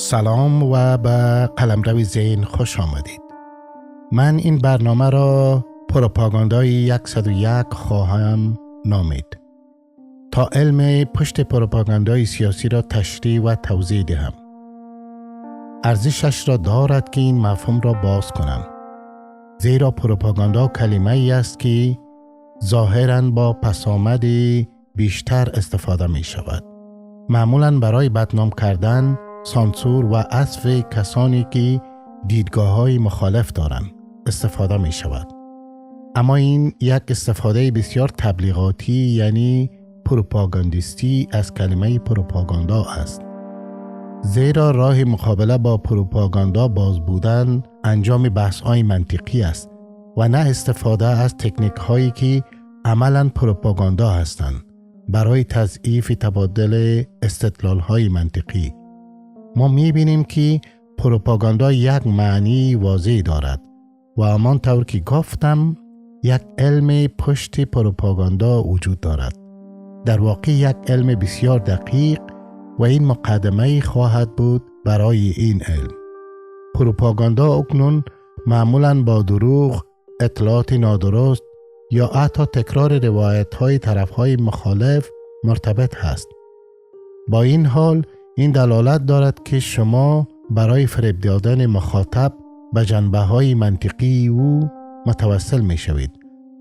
سلام و به قلمرو ذهن خوش آمدید. من این برنامه را پروپاگاندای 101 خواهم نامید تا علم پشت پروپاگاندای سیاسی را تشریح و توضیح دهم. ارزشش را دارد که این مفهوم را باز کنم، زیرا پروپاگاندا کلمه ای است که ظاهراً با پسامد بیشتر استفاده می شود. معمولاً برای بدنام کردن، سانسور و حذف کسانی که دیدگاه‌های مخالف دارند استفاده می شود. اما این یک استفاده بسیار تبلیغاتی یعنی پروپاگاندیستی از کلمه پروپاگاندا است. زیرا راه مقابله با پروپاگاندا باز بودن انجام بحث‌های منطقی است و نه استفاده از تکنیک‌هایی که عملاً پروپاگاندا هستند برای تضعیف تبادل استدلال‌های منطقی. ما می‌بینیم که پروپاگاندا یک معنی واضح دارد و همانطور که گفتم یک علم پشت پروپاگاندا وجود دارد. در واقع یک علم بسیار دقیق و این مقدمه خواهد بود برای این علم. پروپاگاندا اکنون معمولاً با دروغ، اطلاعات نادرست یا حتی تکرار روایت‌های طرف‌های مخالف مرتبط هست. با این حال این دلالت دارد که شما برای فریب دادن مخاطب به جنبه‌های منطقی او متوسل می‌شوید،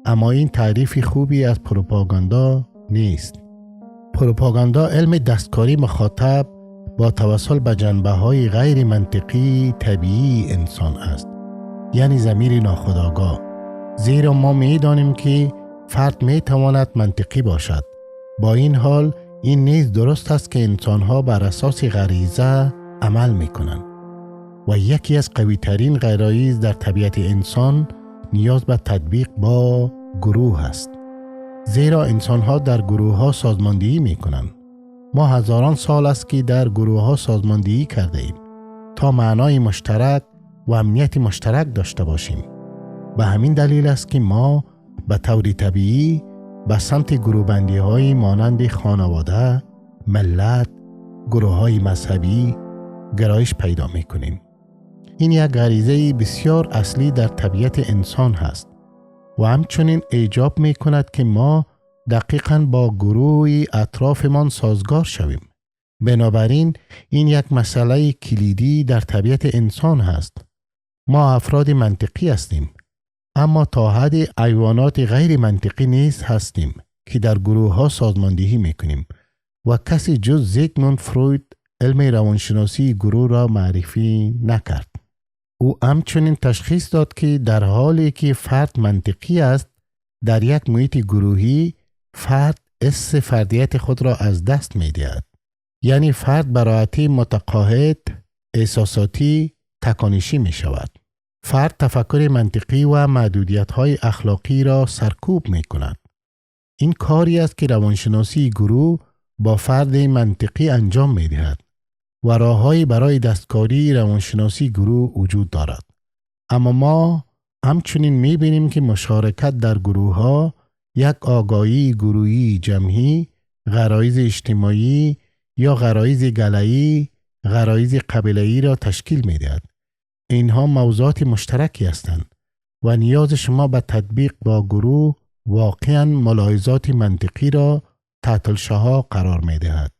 اما این تعریف خوبی از پروپاگاندا نیست. پروپاگاندا علم دستکاری مخاطب با توسل به جنبه‌های غیر منطقی طبیعی انسان است، یعنی ضمیر ناخودآگاه. زیرا ما می‌دانیم که فرد می‌تواند منطقی باشد. با این حال این نیز درست است که انسان‌ها بر اساس غریزه عمل می‌کنند و یکی از قوی‌ترین غرایز در طبیعت انسان نیاز به تطبیق با گروه است. زیرا انسان‌ها در گروه‌ها سازماندهی می‌کنند. ما هزاران سال است که در گروه‌ها سازماندهی کرده ایم تا معنای مشترک و امنیت مشترک داشته باشیم. به همین دلیل است که ما به طور طبیعی به سمت گروه‌بندی‌های مانند خانواده، ملت، گروه‌های مذهبی گرایش پیدا می‌کنیم. این یک غریزه بسیار اصلی در طبیعت انسان هست و همچنین ایجاب می‌کند که ما دقیقاً با گروه اطرافمان سازگار شویم. بنابراین این یک مسئله کلیدی در طبیعت انسان هست. ما افراد منطقی هستیم، اما تا حد حیوانات غیر منطقی نیز هستیم که در گروه ها سازماندهی میکنیم و کسی جز زیگموند فروید علم روانشناسی گروه را معرفی نکرد. او همچنین تشخیص داد که در حالی که فرد منطقی است، در یک محیط گروهی فرد حس فردیت خود را از دست می‌دهد. یعنی فرد به راحتی متقاعد، احساساتی، تکانشی می شود. فرد تفکر منطقی و محدودیت‌های اخلاقی را سرکوب می‌کند. این کاری است که روانشناسی گروه با فرد منطقی انجام می‌دهد و راه‌هایی برای دستکاری روانشناسی گروه وجود دارد. اما ما همچنین می‌بینیم که مشارکت در گروه‌ها یک آگاهی گروهی جمعی، غرایز اجتماعی یا غرایز گله‌ای، غرایز قبیله‌ای را تشکیل می‌دهد. اینها موضوعات مشترکی هستند و نیاز شما به تطبیق با گروه واقعاً ملاحظات منطقی را تحت الشعاع قرار می‌دهد.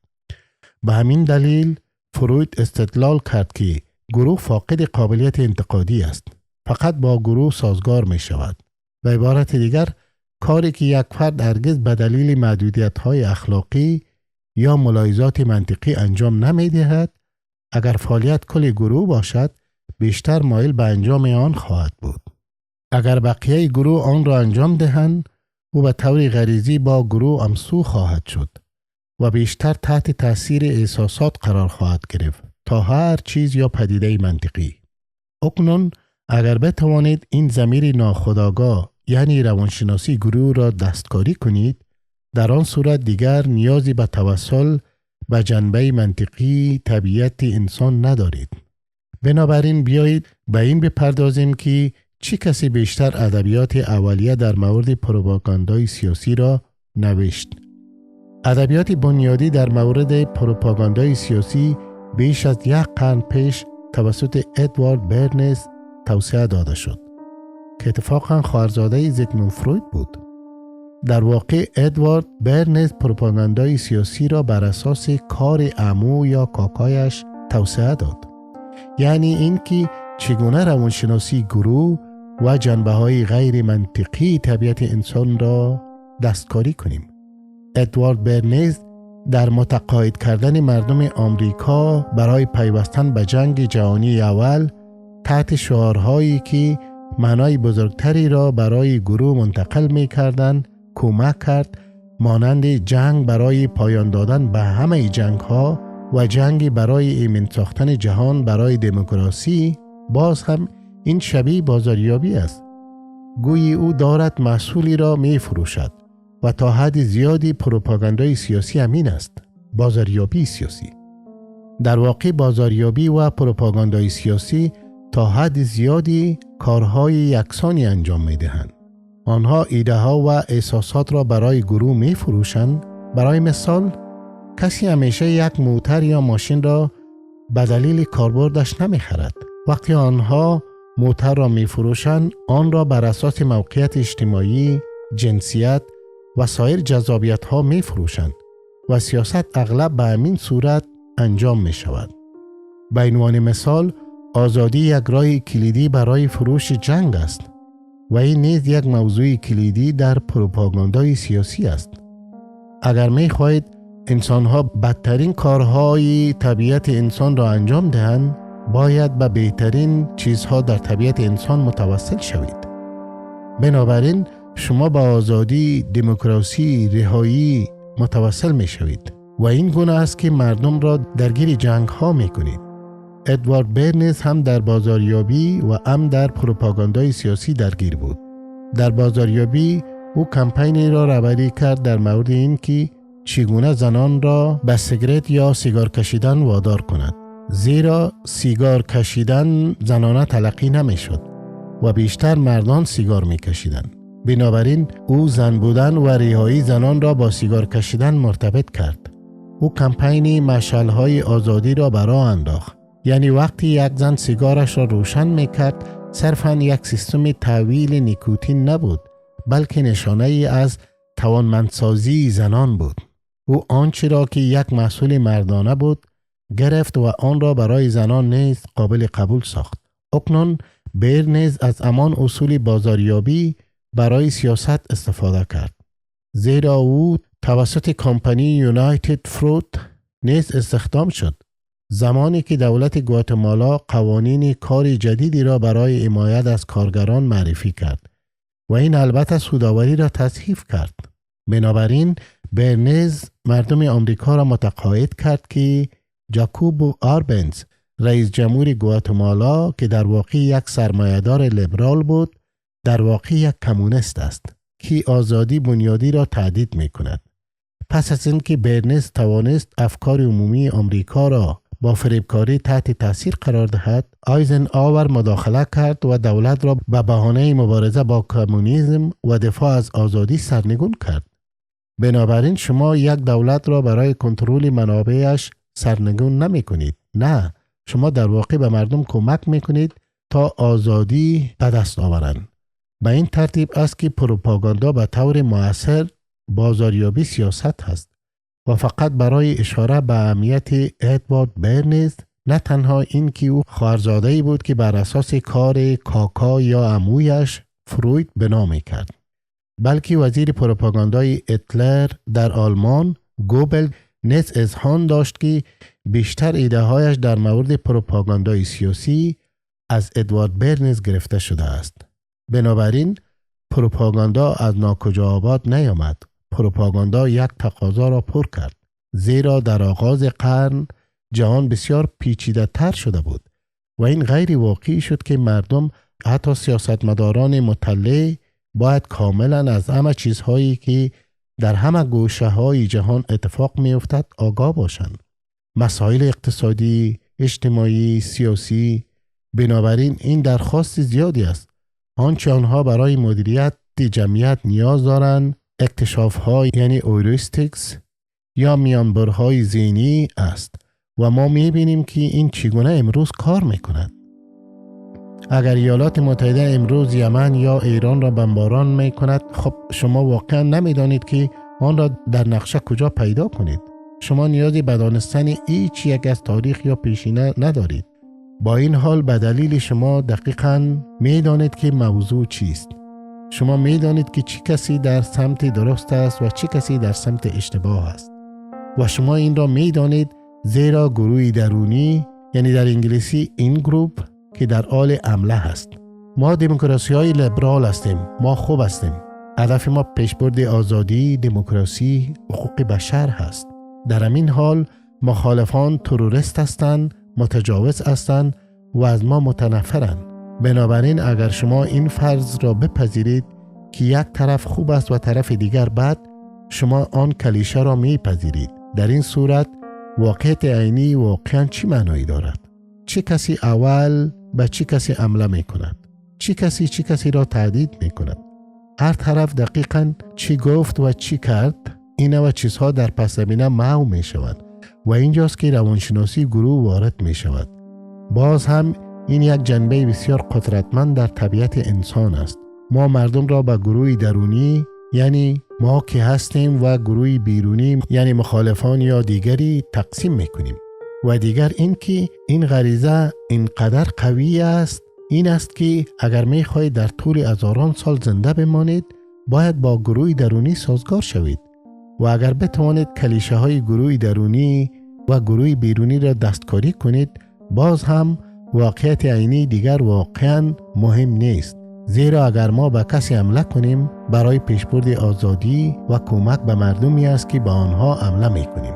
به همین دلیل فروید استدلال کرد که گروه فاقد قابلیت انتقادی است، فقط با گروه سازگار می شود. به عبارت دیگر، کاری که یک فرد هرگز به دلیل محدودیت‌های اخلاقی یا ملاحظات منطقی انجام نمی‌دهد، اگر فعالیت کل گروه باشد بیشتر مایل به انجام آن خواهد بود. اگر بقیه گروه آن را انجام دهند، او به طور غریزی با گروه همسو خواهد شد و بیشتر تحت تاثیر احساسات قرار خواهد گرفت تا هر چیز یا پدیده منطقی. اکنون اگر بتوانید این ضمیر ناخودآگاه یعنی روانشناسی گروه را دستکاری کنید، در آن صورت دیگر نیازی به توسل به جنبه منطقی طبیعت انسان ندارید. بنابراین بیایید به این بپردازیم که چه کسی بیشتر ادبیات اولیه در مورد پروپاگاندای سیاسی را نوشت. ادبیات بنیادی در مورد پروپاگاندای سیاسی بیش از 1 قرن پیش توسط ادوارد برنز توسعه داده شد که اتفاقاً خواهرزاده زیگموند فروید بود. در واقع ادوارد برنز پروپاگاندای سیاسی را بر اساس کار عمو یا کاکایش توسعه داد. یعنی اینکه چگونه روانشناسی گروه و جنبه‌های غیر منطقی طبیعت انسان را دستکاری کنیم. ادوارد برنز در متقاعد کردن مردم آمریکا برای پیوستن به جنگ جهانی اول تحت شعارهایی که معنای بزرگتری را برای گروه منتقل می کردن کمک کرد، مانند جنگ برای پایان دادن به همه جنگ ها و جنگ برای ایمن ساختن جهان برای دموکراسی. باز هم این شبیه بازاریابی است. گویی او دارد محصولی را می فروشد و تا حد زیادی پروپاگاندای سیاسی همین است، بازاریابی سیاسی. در واقع بازاریابی و پروپاگاندای سیاسی تا حد زیادی کارهای یکسانی انجام می دهند. آنها ایده ها و احساسات را برای گروه می فروشند. برای مثال کسی همیشه یک موتر یا ماشین را به دلیل کاربردش نمی خرد. وقتی آنها موتر را می فروشند آن را بر اساس موقعیت اجتماعی، جنسیت و سایر جذابیت ها می فروشند و سیاست اغلب به همین صورت انجام می شود. به عنوان مثال آزادی یک راه کلیدی برای فروش جنگ است و این نیز یک موضوع کلیدی در پروپاگاندای سیاسی است. اگر می خواهید انسان ها بدترین کارهای طبیعت انسان را انجام دهند، باید به بهترین چیزها در طبیعت انسان متوسل شوید. بنابراین شما با آزادی، دموکراسی، رهایی متوسل می شوید و این گونه است که مردم را درگیر جنگ ها می کنید. ادوارد برنز هم در بازاریابی و هم در پروپاگاندای سیاسی درگیر بود. در بازاریابی او کمپینی را رهبری کرد در مورد این که چگونه زنان را به سیگارت یا سیگار کشیدن وادار کند، زیرا سیگار کشیدن زنانه تلقی نمی شد و بیشتر مردان سیگار می کشیدن. بنابراین او زن بودن و رهایی زنان را با سیگار کشیدن مرتبط کرد. او کمپینی مشعل‌های آزادی را به راه انداخت. یعنی وقتی یک زن سیگارش را روشن میکرد صرفاً یک سیستم تحویل نیکوتین نبود، بلکه نشانه ای از توانمندسازی زنان بود. او آنچه را که یک محصول مردانه بود گرفت و آن را برای زنان نیز قابل قبول ساخت. اکنون برنز از همان اصول بازاریابی برای سیاست استفاده کرد، زیرا او توسط کمپانی یونایتد فروت نیز استخدام شد. زمانی که دولت گواتمالا قوانین کار جدیدی را برای حمایت از کارگران معرفی کرد و این البته سودآوری را تضعیف کرد. بنابراین برنز مردم آمریکا را متقاعد کرد که جاکوب آربنز رئیس جمهور گواتمالا که در واقع یک سرمایه‌دار لیبرال بود، در واقع یک کمونیست است که آزادی بنیادی را تهدید می کند. پس از اینکه برنز توانست افکار عمومی آمریکا را با فریبکاری تحت تاثیر قرار دهد، آیزنهاور مداخله کرد و دولت را به بهانه مبارزه با کمونیسم و دفاع از آزادی سرنگون کرد. بنابراین شما یک دولت را برای کنترل منابعش سرنگون نمی کنید. نه، شما در واقع به مردم کمک می کنید تا آزادی به دست آورند. به این ترتیب است که پروپاگاندا به طور مؤثر بازاریابی سیاست هست و فقط برای اشاره به اهمیت ادوارد برنز، نه تنها این که او خواهرزاده‌ای بود که بر اساس کار کاکا یا عمویش فروید بنا می‌کرد، بلکه وزیر پروپاگاندای هیتلر در آلمان گوبل نیز اذعان داشت که بیشتر ایده‌هایش در مورد پروپاگاندای سیاسی از ادوارد برنز گرفته شده است. بنابراین پروپاگاندا از ناکجا آباد نیامد. پروپاگاندا یک تقاضا را پر کرد، زیرا در آغاز قرن جهان بسیار پیچیده تر شده بود و این غیر واقعی شد که مردم، حتی سیاستمداران مطلع، باید کاملا از همه چیزهایی که در همه گوشه های جهان اتفاق می افتد آگاه باشند. مسائل اقتصادی، اجتماعی، سیاسی. بنابراین این درخواست زیادی است. آنچه آنها برای مدیریت جمعیت نیاز دارند اکتشاف های یعنی اوریستیکس یا میانبرهای ذهنی است و ما میبینیم که این چگونه امروز کار میکند. اگر ایالات متحده امروز یمن یا ایران را بمباران میکند، خب شما واقعا نمیدانید که آن را در نقشه کجا پیدا کنید. شما نیازی به دانستن هیچ یک از تاریخ یا پیشینه ندارید. با این حال به دلیل شما دقیقاً میدانید که موضوع چیست. شما میدانید که چه کسی در سمت درست است و چه کسی در سمت اشتباه است. و شما این را میدانید زیرا گروهی درونی، یعنی در انگلیسی این گروپ، که در حال حمله هست. ما دموکراسی های لیبرال هستیم. ما خوب هستیم. هدف ما پیشبرد آزادی، دموکراسی، حقوق بشر هست. در همین حال مخالفان تروریست هستند، متجاوز هستند و از ما متنفرند. بنابراین اگر شما این فرض را بپذیرید که یک طرف خوب است و طرف دیگر بد، شما آن کلیشه را میپذیرید. در این صورت واقعیت عینی واقعا چی معنایی دارد؟ چه کسی اول به چه کسی حمله میکند؟ چه کسی را تهدید میکند؟ هر طرف دقیقاً چی گفت و چی کرد؟ این و چیزها در پس زمینه محو می شود و اینجاست که روانشناسی گروه وارد می شود. باز هم این یک جنبه بسیار قدرتمند در طبیعت انسان است. ما مردم را به گروهی درونی، یعنی ما که هستیم، و گروهی بیرونی، یعنی مخالفان یا دیگری تقسیم می کنیم. و دیگر این که این غریزه اینقدر قوی است، این است که اگر می خواهید در طول هزاران سال زنده بمانید، باید با گروهی درونی سازگار شوید. و اگر بتوانید کلیشه های گروهی درونی و گروهی بیرونی را دستکاری کنید، باز هم واقعیت عینی دیگر واقعا مهم نیست. زیرا اگر ما به کسی حمله کنیم برای پیشبرد آزادی و کمک به مردمی است که به آنها حمله میکنیم.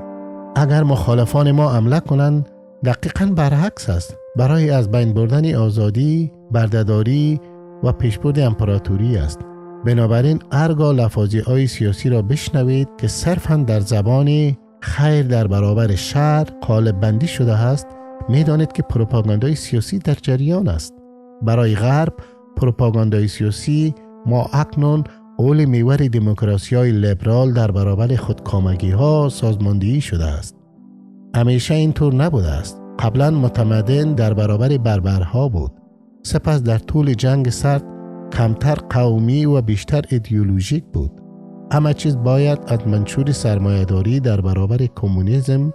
اگر مخالفان ما حمله کنند، دقیقاً برعکس است، برای از بین بردن آزادی، بردهداری و پیشبرد امپراتوری است. بنابراین هرگاه لفاظی های سیاسی را بشنوید که صرفاً در زبان خیر در برابر شر قالب بندی شده است، میدانید که پروپاگاندای سیاسی در جریان است. برای غرب پروپاگاندای سیاسی ما اکنون حول محور دموکراسی های لیبرال در برابر خودکامگی ها سازماندهی شده است. همیشه اینطور نبوده است. قبلا متمدن در برابر بربرها بود. سپس در طول جنگ سرد کمتر قومی و بیشتر ایدئولوژیک بود. همه چیز باید از منشور سرمایه‌داری در برابر کمونیسم،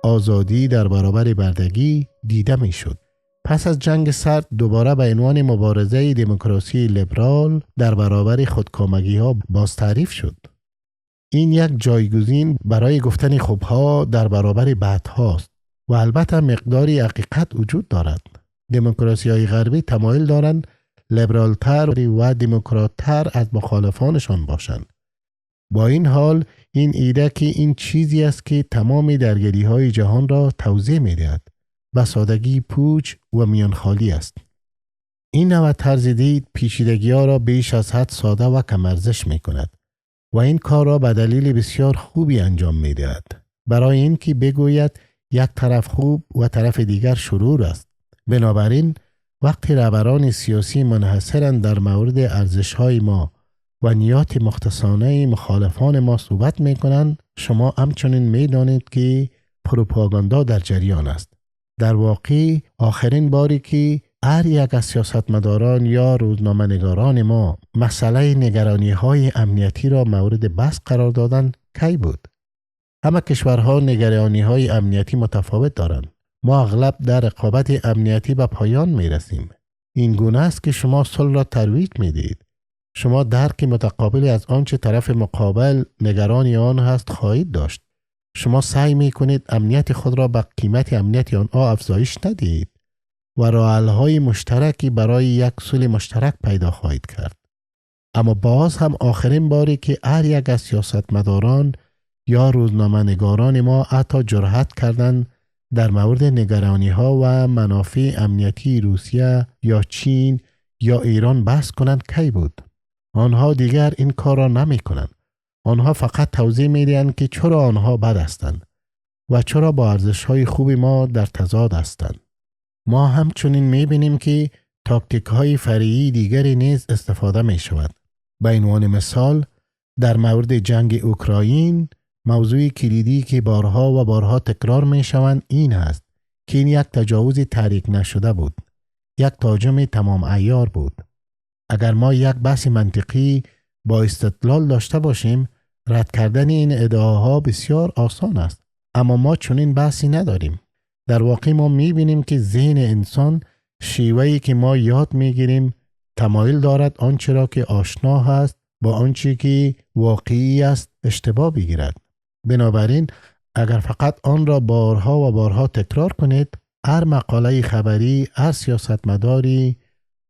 آزادی در برابر بردگی دیده می شد. پس از جنگ سرد دوباره به عنوان مبارزه دموکراسی لیبرال در برابر خودکامگی ها باز تعریف شد. این یک جایگزین برای گفتن خوبها در برابر بدهاست و البته مقداری حقیقت وجود دارد. دموکراسی های غربی تمایل دارند لیبرالتر و دموکراتتر از مخالفانشان باشند. با این حال این ایده که این چیزی است که تمام درگیری های جهان را توضیح می دهد، به سادگی پوچ و میانخالی است. این نوع طرز دید پیچیدگی ها را بیش از حد ساده و کم ارزش می کند و این کار را به دلیل بسیار خوبی انجام می دهد. برای این که بگوید یک طرف خوب و طرف دیگر شرور است. بنابراین وقتی رهبران سیاسی منحصراً در مورد ارزش‌های ما و نیات مختصانه مخالفان ما صحبت می‌کنند، شما همچنین می‌دانید که پروپاگاندا در جریان است. در واقع آخرین باری که هر یک از سیاستمداران یا روزنامه‌نگاران ما مسئله نگرانی‌های امنیتی را مورد بحث قرار دادند کی بود؟ همه کشورها نگرانی‌های امنیتی متفاوت دارند. ما اغلب در رقابت امنیتی به پایان می رسیم. این گونه است که شما صلح را ترویج می دهید. شما درک متقابل از آنچه طرف مقابل نگرانی آن هست خواهید داشت. شما سعی می کنید امنیت خود را به قیمت امنیت آنها افزایش ندهید و راه حل‌های مشترکی برای یک صلح مشترک پیدا خواهید کرد. اما باز هم آخرین باری که هر یک از سیاستمداران یا روزنامه‌نگاران ما حتی جرأت کردند در مورد نگرانی‌ها و منافع امنیتی روسیه یا چین یا ایران بحث کنند کی بود؟ آنها دیگر این کار را نمی کنند. آنها فقط توضیح می دهند که چرا آنها بد هستند و چرا با ارزش‌های خوب ما در تضاد هستند. ما همچنین می بینیم که تاکتیک‌های فرعی دیگری نیز استفاده می شود. به عنوان مثال در مورد جنگ اوکراین موضوع کلیدی که بارها و بارها تکرار می شوند این است که این یک تجاوز تحریک نشده بود. یک تهاجم تمام عیار بود. اگر ما یک بحث منطقی با استدلال داشته باشیم، رد کردن این ادعاها بسیار آسان است. اما ما چنین بحثی نداریم. در واقع ما می‌بینیم که ذهن انسان شیوهی که ما یاد می‌گیریم تمایل دارد آنچه را که آشنا هست با آنچه که واقعی است اشتباه بگیرد. بنابراین اگر فقط آن را بارها و بارها تکرار کنید، هر مقاله خبری، هر سیاستمداری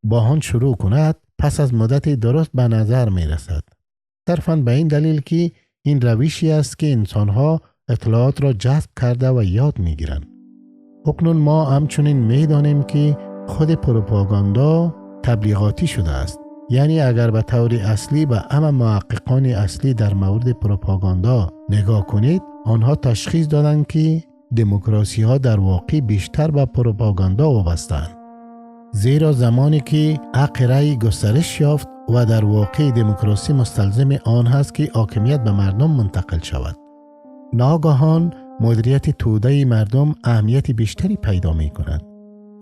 با آن شروع کند، پس از مدتی درست به نظر می رسد. صرفاً به این دلیل که این روشی است که انسانها اطلاعات را جذب کرده و یاد می گیرند. اکنون ما همچنین می دانیم که خود پروپاگاندا تبلیغاتی شده است. یعنی اگر به طور اصلی به همه محققان اصلی در مورد پروپاگاندا نگاه کنید، آنها تشخیص دادند که دموکراسی ها در واقع بیشتر به پروپاگاندا وابسته‌اند. زیرا زمانی که حق رأی گسترش یافت و در واقع دموکراسی مستلزم آن هست که حاکمیت به مردم منتقل شود، ناگهان مدیریت توده مردم اهمیت بیشتری پیدا می کند.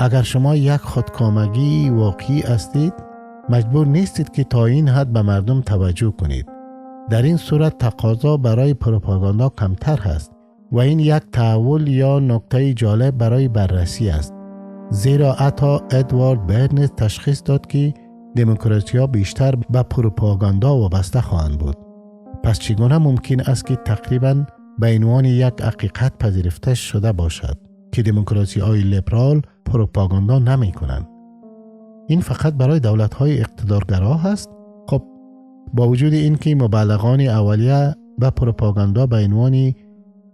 اگر شما یک خودکامگی واقعی هستید، مجبور نیستید که تا این حد به مردم توجه کنید. در این صورت تقاضا برای پروپاگاندا کمتر هست و این یک تحول یا نکته جالب برای بررسی است. زیرا حتی ادوارد برنز تشخیص داد که دموکراسی‌ها بیشتر به پروپاگاندا وابسته خواهند بود. پس چگونه ممکن است که تقریباً به عنوان یک حقیقت پذیرفته شده باشد که دموکراسی‌های لیبرال پروپاگاندا نمی کنند؟ این فقط برای دولت‌های اقتدارگرا هست؟ خب با وجود این که مبلغان اولیه به پروپاگاندا به عنوان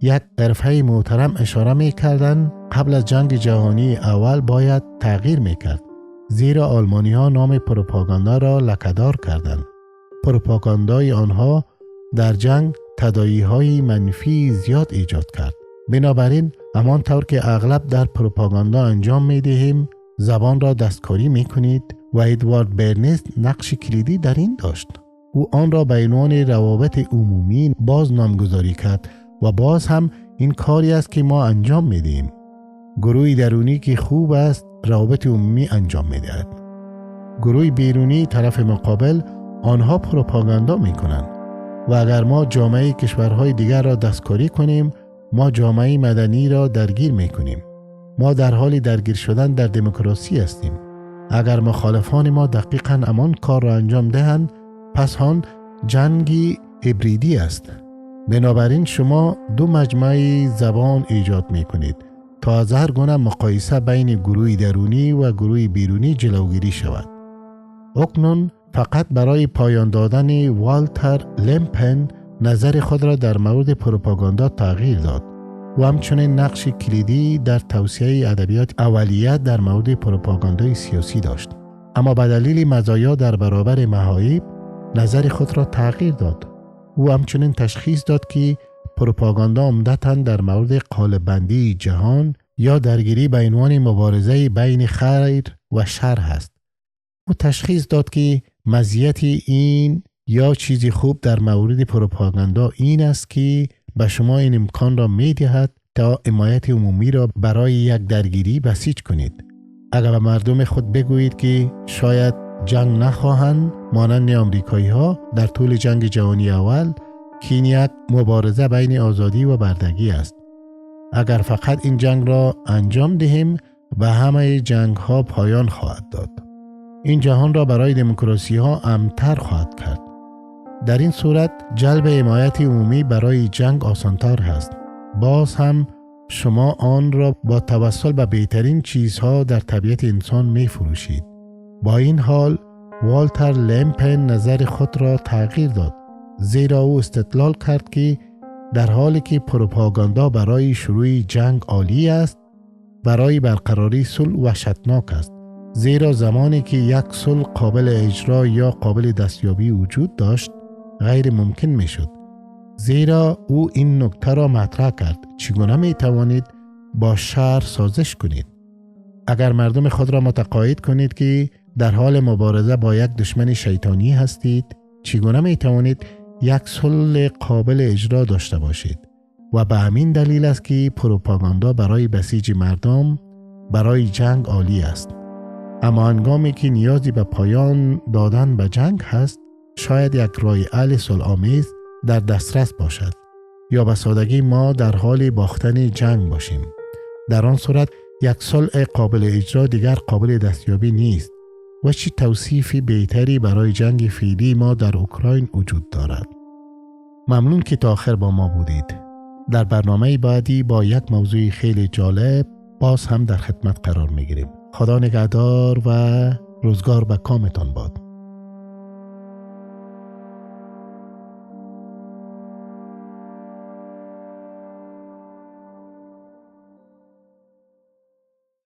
یک حرفه محترم اشاره می‌کردند، قبل از جنگ جهانی اول باید تغییر می‌کرد، زیرا آلمانی‌ها نام پروپاگاندا را لکه‌دار کردند. پروپاگاندای آنها در جنگ تداعی‌های منفی زیاد ایجاد کرد. بنابراین همانطور که اغلب در پروپاگاندا انجام می‌دهیم، زبان را دستکاری می‌کنید و ادوارد برنز نقش کلیدی در این داشت. او آن را به عنوان روابط عمومی باز نامگذاری کرد و باز هم این کاری است که ما انجام می‌دهیم. گروه درونی که خوب است روابط عمومی انجام می‌دهد. گروه بیرونی طرف مقابل آنها پروپاگاندا می‌کنند. و اگر ما جامعه کشورهای دیگر را دستکاری کنیم، ما جامعه مدنی را درگیر می‌کنیم. ما در حال درگیر شدن در دموکراسی هستیم. اگر مخالفان ما دقیقاً همان کار را انجام دهند، پس آن جنگی هیبریدی است. بنابراین شما دو مجموعه زبان ایجاد می‌کنید تا از هر گونه مقایسه بین گروه درونی و گروه بیرونی جلوگیری شود. اکنون فقط برای پایان دادن والتر لیمپن نظر خود را در مورد پروپاگاندا تغییر داد و همچنین نقش کلیدی در توسعه ادبیات اولیه در مورد پروپاگاندای سیاسی داشت. اما به دلیل مزایا در برابر معایب نظر خود را تغییر داد. او همچنین تشخیص داد که پروپاگاندا عمدتاً در مورد قالب‌بندی جهان یا درگیری به عنوان مبارزه بین خیر و شر است. او تشخیص داد که مزیت این یا چیزی خوب در مورد پروپاگاندا این است که به شما این امکان را می دهد تا حمایت عمومی را برای یک درگیری بسیج کنید. اگر به مردم خود بگویید که شاید جنگ نخواهند، مانند آمریکایی ها در طول جنگ جهانی اول، که این یک مبارزه بین آزادی و بردگی است. اگر فقط این جنگ را انجام دهیم، به همه جنگ ها پایان خواهد داد. این جهان را برای دموکراسی ها امن‌تر خواهد کرد. در این صورت جلب حمایت عمومی برای جنگ آسان‌تر است. باز هم شما آن را با توسل به بهترین چیزها در طبیعت انسان می فروشید. با این حال والتر لیمپن نظر خود را تغییر داد، زیرا او استدلال کرد که در حالی که پروپاگاندا برای شروع جنگ عالی است، برای برقراری صلح وحشتناک است. زیرا زمانی که یک صلح قابل اجرا یا قابل دستیابی وجود داشت، غیر ممکن می شد. زیرا او این نکته را مطرح کرد: چگونه می توانید با شر سازش کنید؟ اگر مردم خود را متقاعد کنید که در حال مبارزه با یک دشمن شیطانی هستید، چگونه می توانید یک صلح قابل اجرا داشته باشید و به همین دلیل است که پروپاگاندا برای بسیج مردم برای جنگ عالی است. اما هنگامی که نیازی به پایان دادن به جنگ هست، شاید یک راه حل صلح‌آمیز در دسترس باشد یا به سادگی ما در حال باختن جنگ باشیم. در آن صورت یک صلح قابل اجرا دیگر قابل دستیابی نیست و چه توصیف بهتری برای جنگ فعلی ما در اوکراین وجود دارد. ممنون که تا آخر با ما بودید. در برنامه بعدی با یک موضوع خیلی جالب باز هم در خدمت قرار میگیریم. خدا نگهدار و روزگار به کامتان باد.